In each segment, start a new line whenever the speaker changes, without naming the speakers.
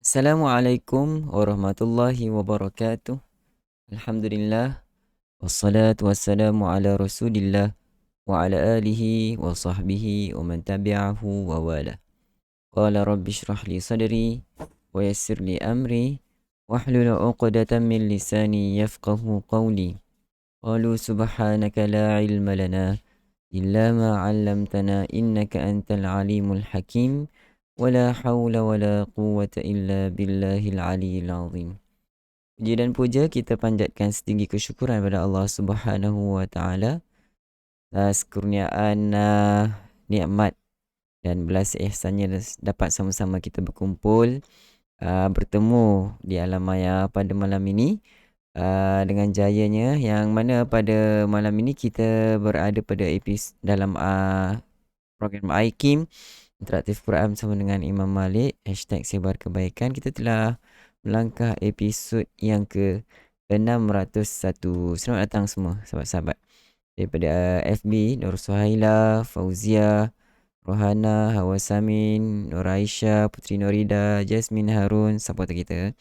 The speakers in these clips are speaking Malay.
Assalamualaikum warahmatullahi wabarakatuh. Alhamdulillah. Wassalatu wassalamu ala rasulillah wa ala alihi wa sahbihi wa man tabi'ahu wa wala. Qala rabbi shrah li sadri wa yassir li amri wahlul 'uqdatam min lisani yafqahu qawli. Qalu subhanaka la ilma lana illa ma 'allamtana innaka antal alimul hakim. Wala haula wala quwwata illa billahil aliyyil azim. Puji dan puja kita panjatkan setinggi kesyukuran pada Allah Subhanahu wa taala atas kurniaan nikmat dan belas ihsannya dapat sama-sama kita berkumpul bertemu di alam maya pada malam ini dengan jayanya, yang mana pada malam ini kita berada pada dalam program IKIM Interaktif Quran bersama dengan Imam Malik, #sebar kebaikan. Kita telah melangkah episod yang ke-601. Selamat datang semua sahabat-sahabat daripada FB, Nur Suhaila, Fauzia, Rohana, Hawa Samin, Nur Aisyah, Putri Norida, Jasmine Harun, supporter kita,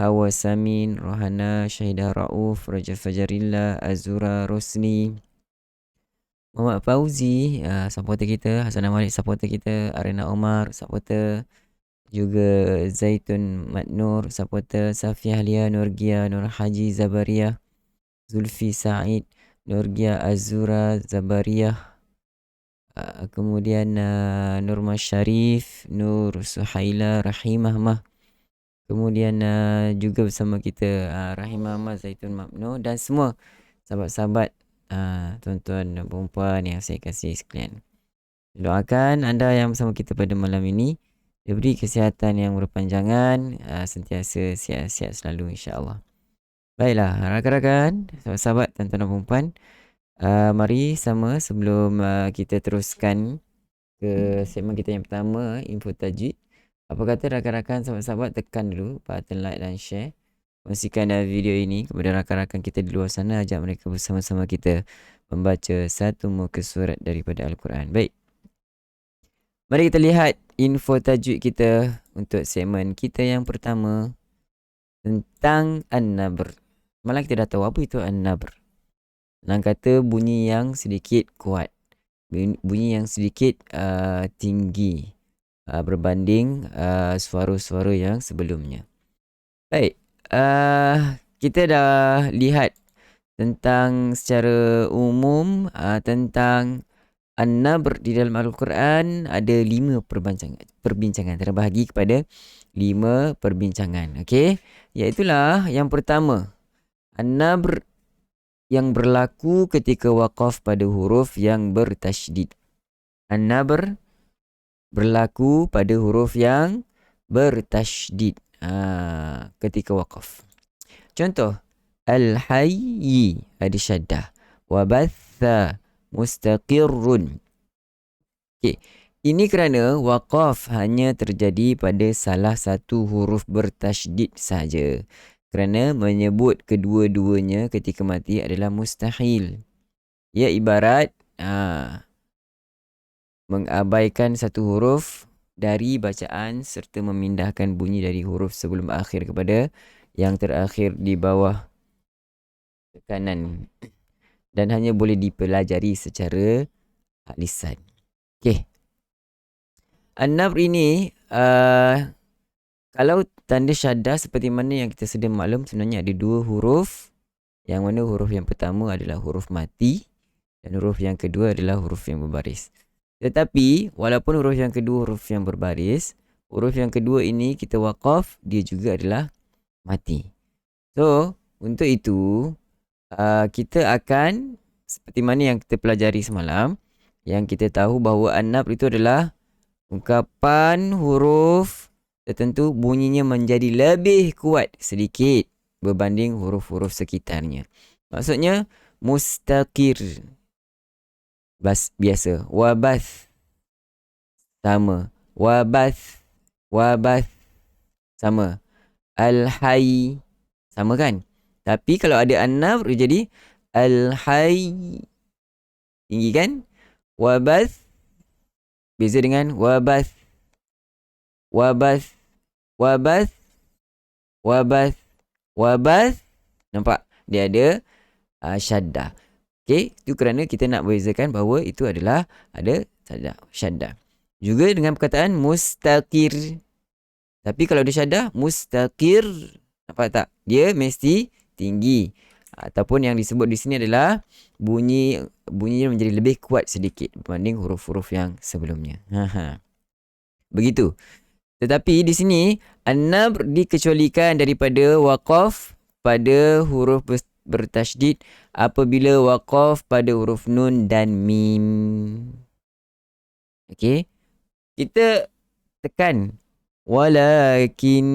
Hawa Samin, Rohana, Syahidah Rauf, Raja Fajarillah, Azura Rosni, Muhammad Fauzi, supporter kita, Hasanah Malik, supporter kita, Arena Omar, supporter, juga Zaitun Matnur, supporter, Safia Halia, Nurgia, Nur Haji Zabariyah, Zulfi Said, Nurgia Azura Zabariyah, kemudian Nurma Syarif, Nur Suhaila, Rahimah Mah, kemudian juga bersama kita Rahimah Mah, Zaitun Matnur, dan semua sahabat-sahabat tuan-tuan dan perempuan yang saya kasih sekalian. Doakan anda yang bersama kita pada malam ini diberi kesihatan yang berpanjangan, sentiasa sihat-sihat selalu insya-Allah. Baiklah, rakan-rakan, sahabat-sahabat, tuan-tuan dan perempuan, mari sama sebelum kita teruskan ke segmen kita yang pertama, info tajwid. Apa kata rakan-rakan, sahabat-sahabat, tekan dulu button like dan share. Kongsikan video ini kepada rakan-rakan kita di luar sana, ajak mereka bersama-sama kita membaca satu muka surat daripada Al-Quran. Baik. Mari kita lihat info tajuk kita untuk segmen kita yang pertama tentang An-Nabr. Malah kita dah tahu apa itu An-Nabr. Senang kata bunyi yang sedikit kuat. Bunyi yang sedikit tinggi berbanding suara-suara yang sebelumnya. Baik. Kita dah lihat tentang secara umum tentang An-Nabr di dalam Al-Quran ada 5 perbincangan terbahagi kepada 5 perbincangan. Okey, iaitulah yang pertama, An-Nabr yang berlaku ketika waqaf pada huruf yang bertasydid. An-Nabr berlaku pada huruf yang bertasydid ketika waqaf. Contoh, Al-Hayyi ada syaddah, wa batha mustaqirrun. Okey, ini kerana waqaf hanya terjadi pada salah satu huruf bertasydid saja. Kerana menyebut kedua-duanya ketika mati adalah mustahil. Ia ibarat mengabaikan satu huruf dari bacaan serta memindahkan bunyi dari huruf sebelum akhir kepada yang terakhir di bawah tekanan, dan hanya boleh dipelajari secara lisan. Okey. An-Nabr ini kalau tanda syaddah seperti mana yang kita sedia maklum, sebenarnya ada 2 huruf. Yang mana huruf yang pertama adalah huruf mati dan huruf yang kedua adalah huruf yang berbaris. Tetapi walaupun huruf yang kedua huruf yang berbaris, huruf yang kedua ini kita waqaf, dia juga adalah mati. So, untuk itu kita akan seperti mana yang kita pelajari semalam, yang kita tahu bahawa An-Nabr itu adalah ungkapan huruf tertentu bunyinya menjadi lebih kuat sedikit berbanding huruf-huruf sekitarnya. Maksudnya mustaqir biasa, wabath sama, wabath sama, al-hayy sama kan? Tapi kalau ada An-Nabr jadi al-hayy tinggi kan? Wabath beza dengan wabath. Nampak? Dia ada syaddah. Okey, itu kerana kita nak bezakan bahawa itu adalah ada syaddah. Juga dengan perkataan mustaqir. Tapi kalau ada syaddah, mustaqir, nampak tak? Dia mesti tinggi. Ataupun yang disebut di sini adalah bunyinya menjadi lebih kuat sedikit berbanding huruf-huruf yang sebelumnya. Begitu. Tetapi di sini An-Nabr dikecualikan daripada waqaf pada huruf bertasydid apabila waqaf pada huruf nun dan mim. Okey. Kita tekan walakin,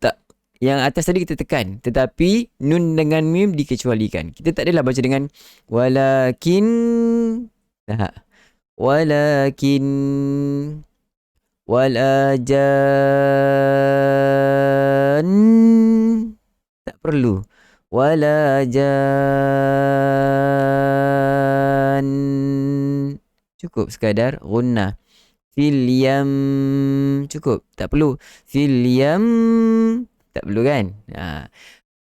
tak, yang atas tadi kita tekan, tetapi nun dengan mim dikecualikan. Kita tak adalah baca dengan walakin, walakin walajan, tak perlu walajan, cukup sekadar gunnah. Fil yam, cukup, tak perlu fil yam, tak perlu kan?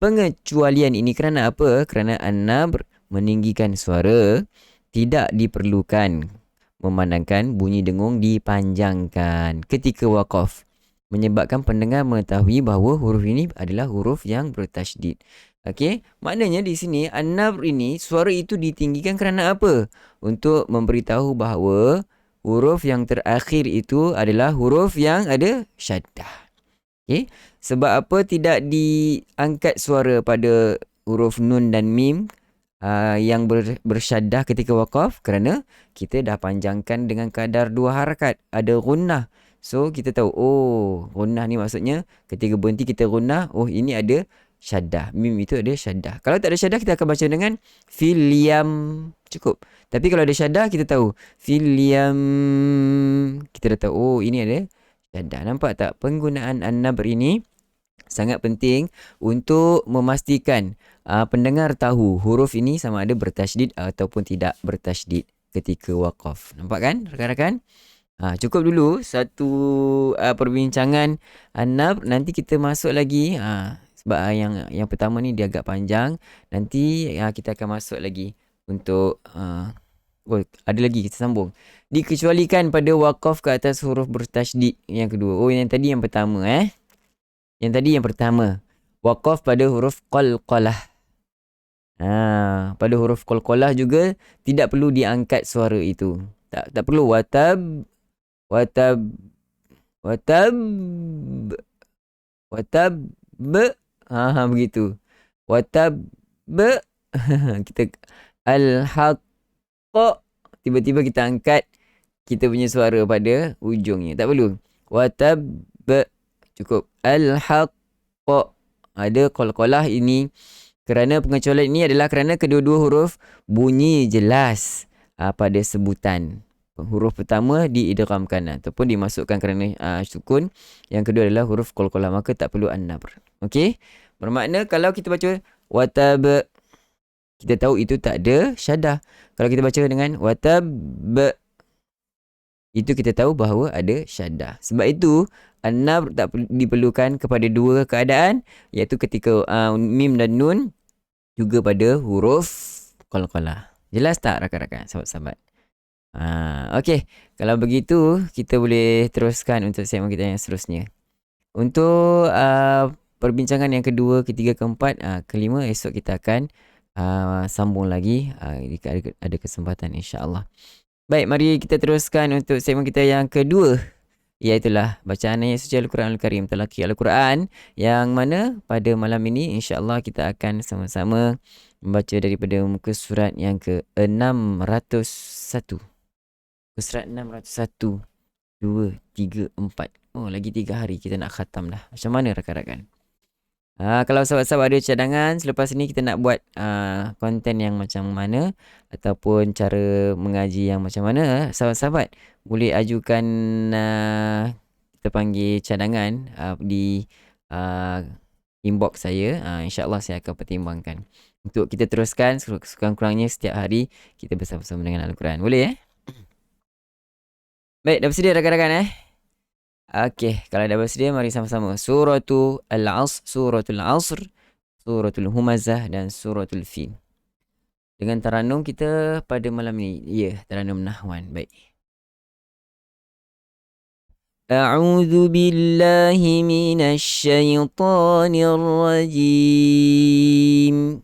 Pengecualian ini kerana apa? Kerana An-Nabr meninggikan suara, tidak diperlukan memandangkan bunyi dengung dipanjangkan ketika waqaf, menyebabkan pendengar mengetahui bahawa huruf ini adalah huruf yang bertasydid. Okey, maknanya di sini An-Nabr ini suara itu ditinggikan kerana apa? Untuk memberitahu bahawa huruf yang terakhir itu adalah huruf yang ada syaddah. Okey, sebab apa tidak diangkat suara pada huruf nun dan mim yang bersyaddah ketika waqaf? Kerana kita dah panjangkan dengan kadar 2 harakat. Ada gunnah. So, kita tahu, oh, gunnah ni maksudnya ketika berhenti kita gunnah, oh, ini ada syaddah. Mim itu ada syaddah. Kalau tak ada syaddah, kita akan baca dengan fil yam. Cukup. Tapi kalau ada syaddah, kita tahu fil yam. Kita dah tahu, oh, ini ada syaddah. Nampak tak? Penggunaan An-Nabr ini Sangat penting untuk memastikan pendengar tahu huruf ini sama ada bertasydid ataupun tidak bertasydid ketika waqaf. Nampak kan rakan-rakan? Cukup dulu satu perbincangan Anab. Nanti kita masuk lagi. Sebab yang pertama ni dia agak panjang. Nanti kita akan masuk lagi untuk ada lagi kita sambung. Dikecualikan pada waqaf ke atas huruf bertasydid yang kedua. Yang tadi yang pertama Yang tadi yang pertama. Waqaf pada huruf qalqalah. Pada huruf qalqalah juga tidak perlu diangkat suara itu. Tak perlu watab begitu. Watab kita al-haq, tiba-tiba kita angkat kita punya suara pada ujungnya. Tak perlu. Watab, cukup. Al-haq. Ada qalqalah ini. Kerana pengecualian ini adalah kerana kedua-dua huruf bunyi jelas pada sebutan. Huruf pertama diidghamkan ataupun dimasukkan kerana sukun. Yang kedua adalah huruf qalqalah, maka tak perlu an-nabr. Okey? Bermakna kalau kita baca watab, kita tahu itu tak ada syaddah. Kalau kita baca dengan watab, itu kita tahu bahawa ada syaddah. Sebab itu an-nabr tak diperlukan kepada dua keadaan, iaitu ketika mim dan nun, juga pada huruf qalqalah. Jelas tak rakan-rakan, sahabat-sahabat? Okey, kalau begitu kita boleh teruskan untuk segmen kita yang seterusnya. Untuk perbincangan yang kedua, ketiga, keempat, kelima, esok kita akan sambung lagi jika ada kesempatan, insya-Allah. Baik, mari kita teruskan untuk segmen kita yang kedua, iaitulah bacaan ayat suci Al-Quran Al-Karim, Talaqi Al-Quran, yang mana pada malam ini insya-Allah kita akan sama-sama membaca daripada muka surat yang ke-601. Surat 601, 2, 3, 4. Lagi 3 hari kita nak khatam dah. Macam mana rakan-rakan? Kalau sahabat-sahabat ada cadangan selepas ini kita nak buat konten yang macam mana ataupun cara mengaji yang macam mana, sahabat-sahabat boleh ajukan kita panggil cadangan di inbox saya. InsyaAllah saya akan pertimbangkan untuk kita teruskan sekurang-kurangnya setiap hari kita bersama-sama dengan Al-Quran. Boleh Baik, dah bersedia rakan-rakan Okey, kalau dah bersedia mari sama-sama Suratul Al-Asr, Suratul Asr, Suratul Humazah dan Suratul Fil. Dengan taranum kita pada malam ini. Ya, taranum nahwan. Baik. A'udzu billahi minasy syaithanir rajim.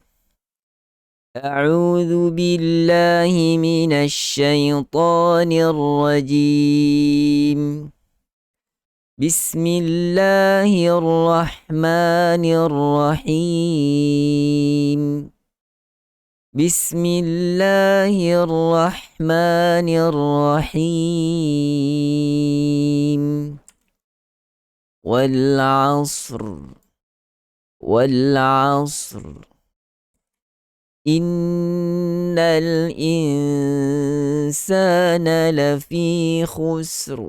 أعوذ بالله من الشيطان الرجيم بسم الله الرحمن الرحيم بسم الله الرحمن الرحيم والعصر إن الإنسان لفي خسر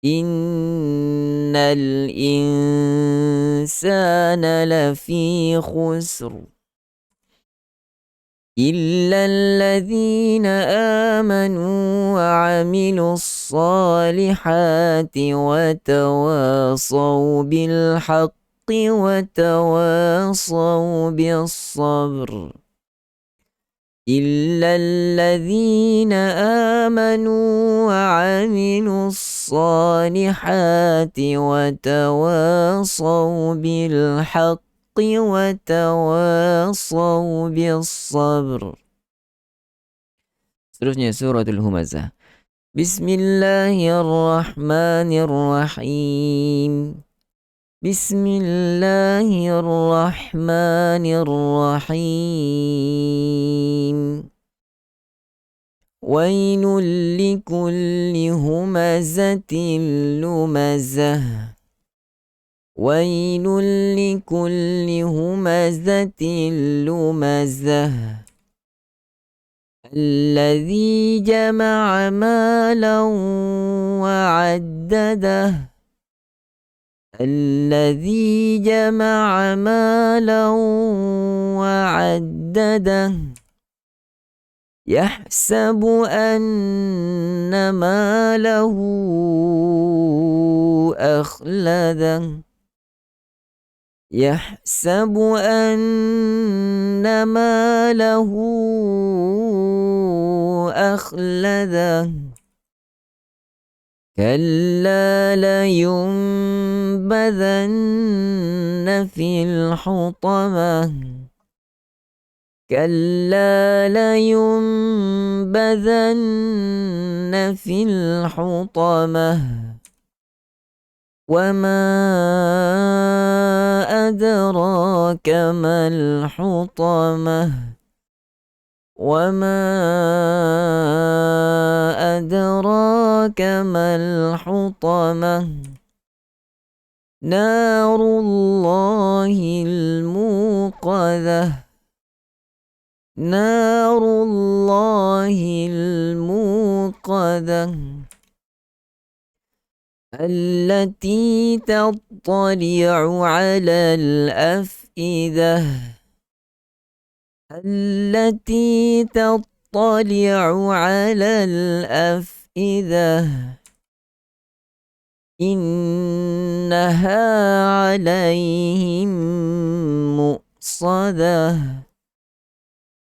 إن الإنسان لفي خسر إلا الذين آمنوا وعملوا الصالحات وتواصوا بالحق وتواصوا بالصبر إلا الذين آمنوا وعملوا الصالحات وتواصوا بالحق وتواصوا بالصبر. Seterusnya suratul Humazah. Bismillahirrahmanirrahim. بسم الله الرحمن الرحيم ويل لكل همزة لمزة ويل لكل همزة لمزة الذي جمع مالا وعدده الذي جمع مالا وعدده يحسب أن ماله أخلده يحسب أن ماله أخلده كلا لينبذن في الحطمة كلا لينبذن في الحطمة وما أدراك ما الحطمة وما أدراك ما الحطمة نار الله الموقدة نار الله الموقدة التي تطلع على الأفئدة التي تطلع على الأفئدة إنها عليهم مؤصدة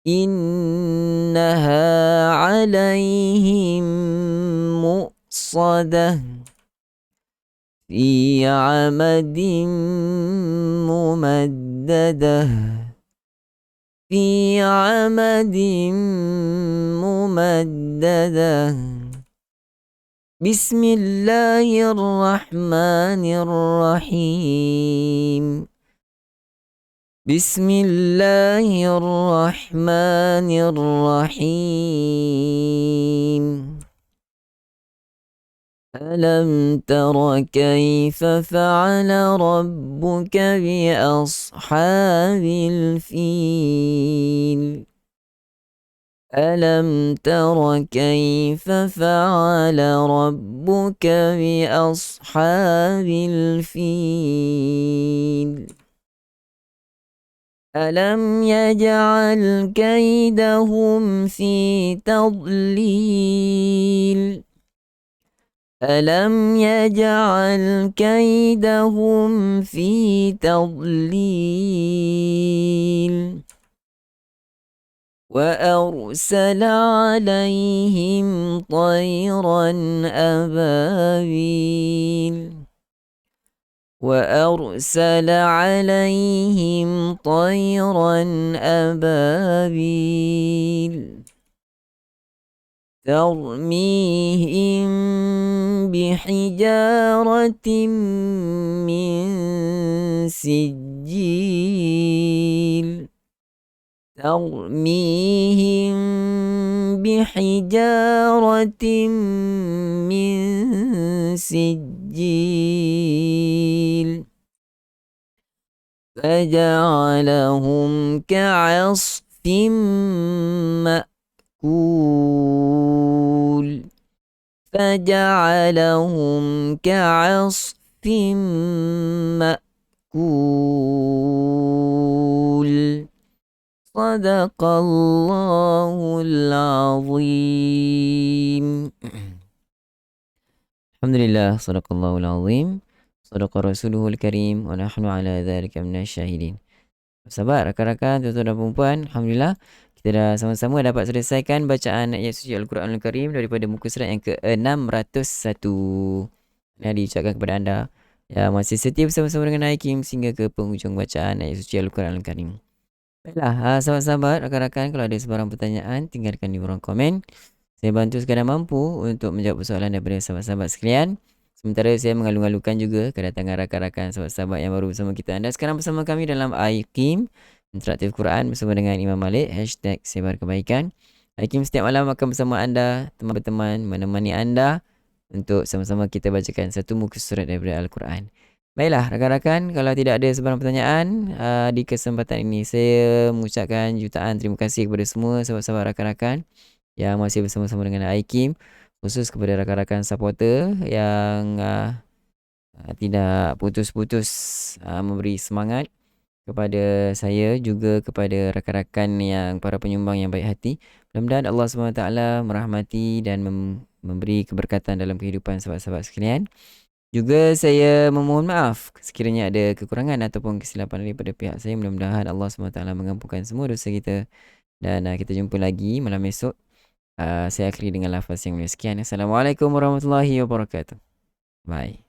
إنها عليهم مؤصدة في عمد ممددة في عمد ممددة بسم الله الرحمن الرحيم بسم الله الرحمن الرحيم ألم تر كيف فعل ربك بأصحاب الفيل ألم تر كيف فعل ربك بأصحاب الفيل ألم يجعل كيدهم في تضليل ألم يجعل كيدهم في تضليل وأرسل عليهم طيرا أبابيل وأرسل عليهم طيرا أبابيل ترميهم بحجارة من سجيل ترميهم بحجارة من سجيل فجعلهم كعصف مأكول فجعلهم كعصف مأكول صدق الله العظيم. Alhamdulillah, sadaqallahul azim, sadaqa rasuluhul karim, wa nahnu ala dhalika minasyahidin. Sahabat, rakan-rakan, tuan-tuan dan puan-puan, alhamdulillah kita dah sama-sama dapat selesaikan bacaan ayat suci Al-Quranul Karim daripada muka surat yang ke-601. Yang diucapkan kepada anda yang masih setia bersama-sama dengan Hakim sehingga ke penghujung bacaan ayat suci Al-Quranul Karim. Baiklah, sahabat-sahabat, rakan-rakan, kalau ada sebarang pertanyaan, tinggalkan di ruang komen. Saya bantu sekadar mampu untuk menjawab persoalan daripada sahabat-sahabat sekalian. Sementara saya mengalu-alukan juga kedatangan rakan-rakan sahabat-sahabat yang baru bersama kita. Anda sekarang bersama kami dalam Hakim Interaktif Quran bersama dengan Imam Malik, #sebarkebaikan. Hakim setiap malam akan bersama anda, teman-teman, menemani anda untuk sama-sama kita bacakan satu muka surat daripada Al-Quran. Baiklah, rakan-rakan, kalau tidak ada sebarang pertanyaan di kesempatan ini, saya mengucapkan jutaan terima kasih kepada semua sahabat-sahabat rakan-rakan yang masih bersama-sama dengan Hakim, khusus kepada rakan-rakan supporter yang tidak putus-putus memberi semangat kepada saya juga kepada rakan-rakan yang para penyumbang yang baik hati. Mudah-mudahan Allah SWT merahmati dan memberi keberkatan dalam kehidupan sahabat-sahabat sekalian. Juga saya memohon maaf sekiranya ada kekurangan ataupun kesilapan daripada pihak saya. Mudah-mudahan Allah SWT mengampunkan semua dosa kita. Dan kita jumpa lagi malam esok. Saya akhiri dengan lafaz yang mulia. Sekian. Assalamualaikum warahmatullahi wabarakatuh. Bye.